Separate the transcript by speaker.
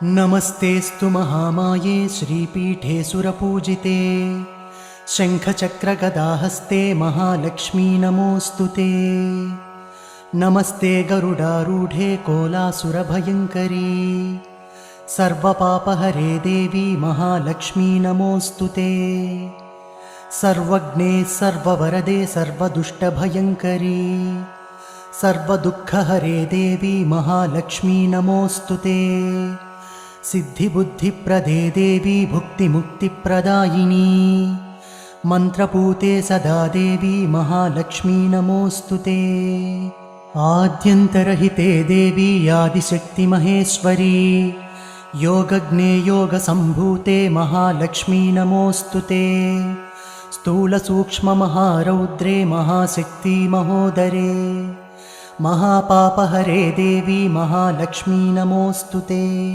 Speaker 1: नमस्तेऽस्तु महामाये श्रीपीठे सुरपूजिते शङ्खचक्रगदाहस्ते महालक्ष्मी नमोऽस्तु ते। नमस्ते गरुडारूढे कोलासुरभयङ्करी सर्वपापहरे देवी महालक्ष्मी नमोऽस्तु ते। सर्वज्ञे सर्ववरदे सर्वदुष्टभयङ्करी सर्वदुःखहरे देवी महालक्ष्मी नमोऽस्तु ते। सिद्धिबुद्धिप्रदे देवी भुक्तिमुक्तिप्रदायिनी मन्त्रपूते सदा देवी महालक्ष्मी नमोऽस्तु ते। आद्यन्तरहिते देवी आदिशक्तिमहेश्वरी योगज्ञे योगसम्भूते महालक्ष्मी नमोऽस्तु ते। स्थूलसूक्ष्ममहारौद्रे महाशक्ति महोदरे महापापहरे देवी महालक्ष्मी नमोऽस्तु ते।